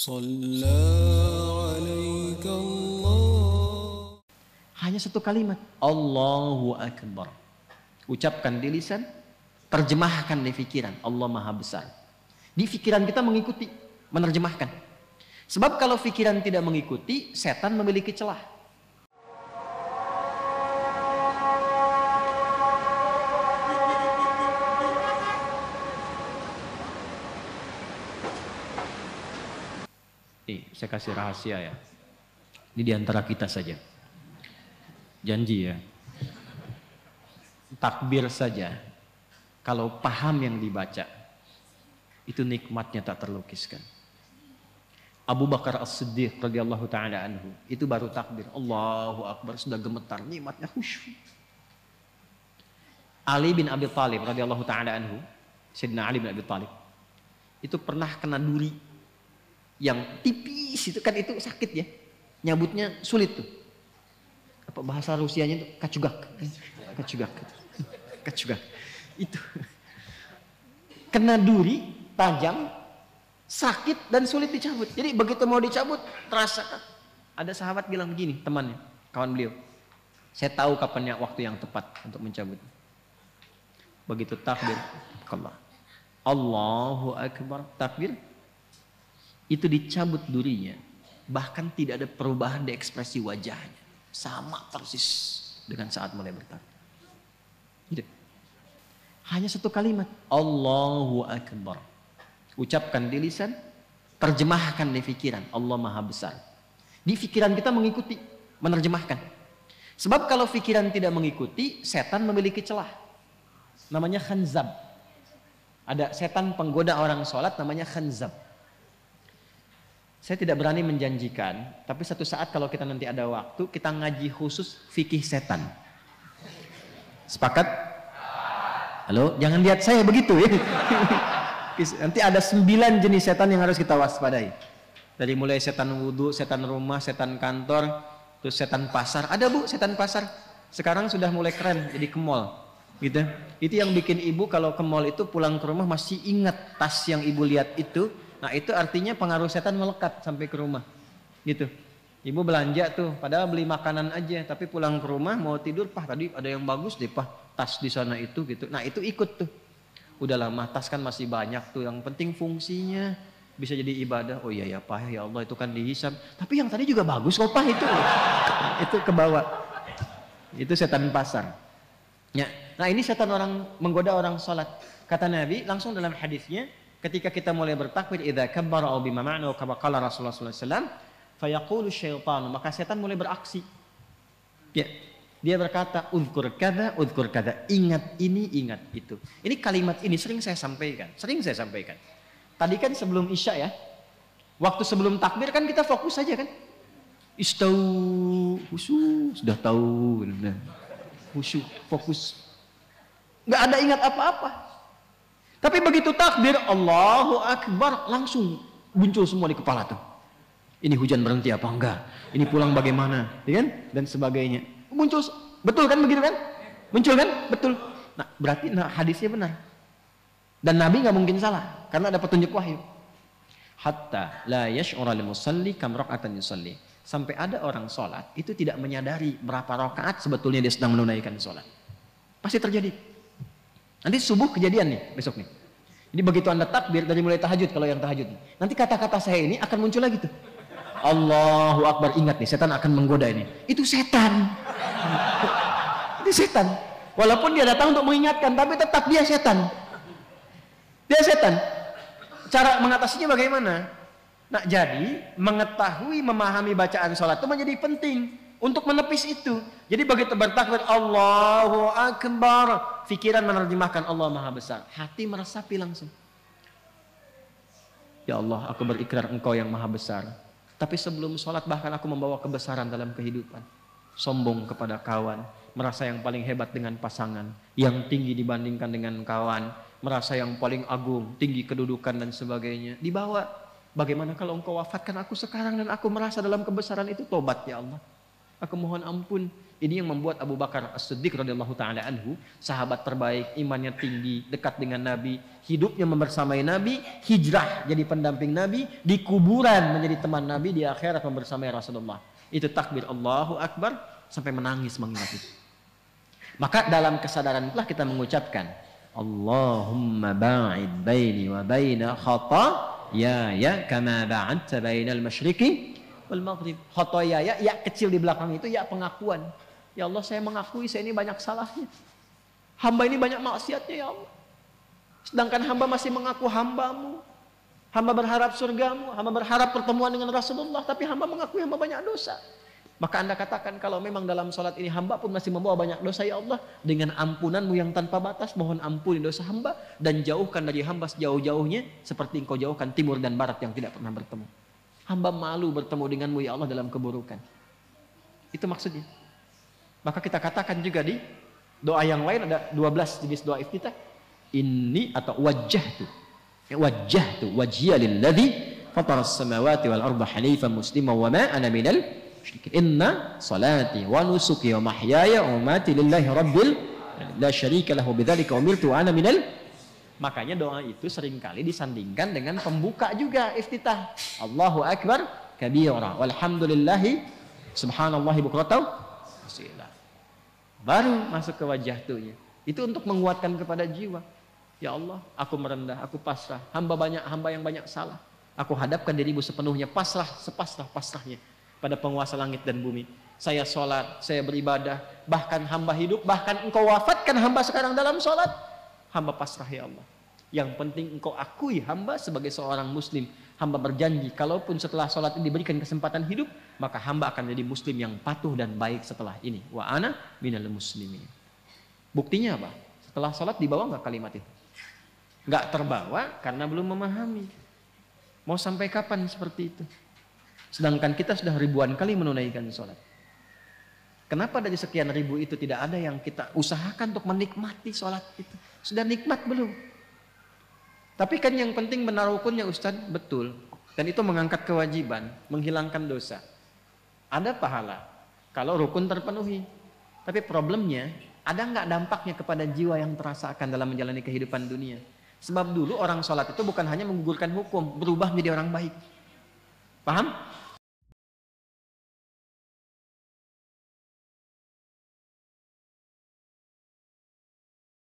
صلى عليك الله. Hanya satu kalimat, Allahu Akbar. Ucapkan di lisan, terjemahkan di pikiran, Allah Maha Besar. Di pikiran kita mengikuti, menerjemahkan. Sebab kalau pikiran tidak mengikuti, setan memiliki celah. Saya kasih rahasia ya. Ini diantara kita saja. Janji ya. Takbir saja. Kalau paham yang dibaca, itu nikmatnya tak terlukiskan. Abu Bakar As-Siddiq radhiyallahu taala anhu, itu baru takbir, Allahu Akbar, sudah gemetar, nikmatnya khusyuk. Ali bin Abi Thalib radhiyallahu taala anhu, Sayyidina Ali bin Abi Thalib, itu pernah kena duri yang tipis itu kan, itu sakit ya, nyabutnya sulit tuh. Apa bahasa Rusianya itu kacugak, kacugak. Itu kena duri tajam, sakit dan sulit dicabut. Jadi begitu mau dicabut terasa. Ada sahabat bilang begini, temannya, kawan beliau, saya tahu kapannya waktu yang tepat untuk mencabut. Begitu takbir, Allahu Akbar, takbir, itu dicabut durinya, bahkan tidak ada perubahan di ekspresi wajahnya, sama persis dengan saat mulai bertakbir. Gitu. Hanya satu kalimat, Allahu Akbar. Ucapkan di lisan, terjemahkan di pikiran, Allah Maha Besar. Di pikiran kita mengikuti, menerjemahkan. Sebab kalau pikiran tidak mengikuti, setan memiliki celah. Namanya khanzab. Ada setan penggoda orang sholat namanya khanzab. Saya tidak berani menjanjikan, tapi satu saat kalau kita nanti ada waktu, kita ngaji khusus fikih setan. Sepakat? Halo, jangan lihat saya begitu ya. Nanti ada 9 jenis setan yang harus kita waspadai. Dari mulai setan wudhu, setan rumah, setan kantor, terus setan pasar. Ada bu, setan pasar. Sekarang sudah mulai keren, jadi ke mall. Gitu. Itu yang bikin ibu kalau ke mall itu pulang ke rumah masih ingat tas yang ibu lihat itu. Nah itu artinya pengaruh setan melekat sampai ke rumah. Gitu. Ibu belanja tuh, padahal beli makanan aja, tapi pulang ke rumah mau tidur, Pah tadi ada yang bagus deh Pah, tas di sana itu gitu. Nah itu ikut tuh. Udah lama, tas kan masih banyak tuh, yang penting fungsinya bisa jadi ibadah. Oh iya ya Pah, ya Allah itu kan dihisab. Tapi yang tadi juga bagus kok Pah itu. Itu ke bawah. Itu setan pasar. Ya. Nah ini setan orang menggoda orang sholat. Kata Nabi langsung dalam hadisnya, ketika kita mulai bertakbir, idza kabbara aw bima ma'na wa kama qala Rasulullah sallallahu alaihi wasallam, fayaqulu syaitanu, maka setan mulai beraksi. Ya. Dia berkata, uzkur kada, ingat ini, ingat itu. Ini kalimat ini sering saya sampaikan. Tadi kan sebelum Isya ya, waktu sebelum takbir kan kita fokus saja kan. Istau, khusyuk, sudah tahu. Khusyuk, fokus. Nggak ada ingat apa-apa. Tapi begitu takbir, Allahu Akbar, langsung muncul semua di kepala tuh. Ini hujan berhenti apa enggak? Ini pulang bagaimana? Ya kan? Dan sebagainya. Muncul, betul kan begitu kan? Muncul kan? Betul. Nah, berarti hadisnya benar. Dan Nabi nggak mungkin salah karena ada petunjuk wahyu. Hatta la yash'ura lil musalli kam raka'atan yusalli. Sampai ada orang sholat itu tidak menyadari berapa rakaat sebetulnya dia sedang menunaikan sholat. Pasti terjadi. Nanti subuh kejadian nih besok nih. Jadi begitu Anda takbir dari mulai tahajud, kalau yang tahajud nih, nanti kata-kata saya ini akan muncul lagi tuh. Allahu Akbar, ingat nih, setan akan menggoda ini. Itu setan. Itu setan. Walaupun dia datang untuk mengingatkan, tapi tetap dia setan. Dia setan. Cara mengatasinya bagaimana? Nah, jadi mengetahui, memahami bacaan sholat itu menjadi penting untuk menepis itu. Jadi begitu bertakbir Allahu Akbar, pikiran menerjemahkan Allah Maha Besar, hati meresapi langsung. Ya Allah, aku berikrar Engkau yang Maha Besar. Tapi sebelum sholat bahkan aku membawa kebesaran dalam kehidupan. Sombong kepada kawan, merasa yang paling hebat dengan pasangan, yang tinggi dibandingkan dengan kawan, merasa yang paling agung, tinggi kedudukan dan sebagainya. Dibawa, bagaimana kalau Engkau wafatkan aku sekarang dan aku merasa dalam kebesaran itu, tobat ya Allah. Aku mohon ampun. Ini yang membuat Abu Bakar As-Siddiq radhiyallahu taala anhu, sahabat terbaik, imannya tinggi, dekat dengan Nabi, hidupnya membersamai Nabi, hijrah jadi pendamping Nabi, di kuburan menjadi teman Nabi, di akhirat membersamai Rasulullah. Itu takbir Allahu Akbar sampai menangis mengingat itu. Maka dalam kesadaran itulah kita mengucapkan Allahumma ba'id baini wa baina khataaya kama ba'adta bainal masyriqi wal maghrib. Khataaya, ya kecil di belakang itu ya pengakuan. Ya Allah, saya mengakui saya ini banyak salahnya. Hamba ini banyak maksiatnya ya Allah. Sedangkan hamba masih mengaku hambamu. Hamba berharap surgamu, hamba berharap pertemuan dengan Rasulullah, tapi hamba mengakui hamba banyak dosa. Maka Anda katakan kalau memang dalam sholat ini hamba pun masih membawa banyak dosa ya Allah, dengan ampunanmu yang tanpa batas, mohon ampuni dosa hamba dan jauhkan dari hamba sejauh-jauhnya seperti engkau jauhkan timur dan barat yang tidak pernah bertemu. Hamba malu bertemu denganmu ya Allah dalam keburukan. Itu maksudnya. Maka kita katakan juga di doa yang lain ada 12 jenis doa iftitah. Ini atau wajjahtu. Wajjahtu wajhiya lilladzi fataras samawati wal arda hanifan musliman wa ma ana minal musyrikin. Inna salati wa nusuki wa mahyaya wa mamati lillahi rabbil la syarika lahu bidzalika umirtu wa ana minal. Makanya doa itu seringkali disandingkan dengan pembuka juga iftitah. Allahu akbar kabira walhamdulillahi subhanallahi bukratan asila. Baru masuk ke wajah tuhnya. Itu untuk menguatkan kepada jiwa. Ya Allah, aku merendah, aku pasrah. Hamba yang banyak salah. Aku hadapkan dirimu sepenuhnya, pasrah, sepasrah-pasrahnya pada penguasa langit dan bumi. Saya sholat, saya beribadah, bahkan hamba hidup, bahkan engkau wafatkan hamba sekarang dalam sholat. Hamba pasrah ya Allah. Yang penting engkau akui hamba sebagai seorang muslim. Hamba berjanji, kalaupun setelah sholat ini diberikan kesempatan hidup, maka hamba akan jadi muslim yang patuh dan baik setelah ini. Wa ana minal muslimin. Buktinya apa? Setelah sholat dibawa nggak kalimat itu? Nggak terbawa karena belum memahami. Mau sampai kapan seperti itu? Sedangkan kita sudah ribuan kali menunaikan sholat. Kenapa dari sekian ribu itu tidak ada yang kita usahakan untuk menikmati sholat itu? Sudah nikmat belum? Tapi kan yang penting benar rukunnya Ustaz, betul. Dan itu mengangkat kewajiban, menghilangkan dosa. Ada pahala kalau rukun terpenuhi. Tapi problemnya, ada nggak dampaknya kepada jiwa yang terasakan dalam menjalani kehidupan dunia? Sebab dulu orang sholat itu bukan hanya menggugurkan hukum, berubah menjadi orang baik. Paham?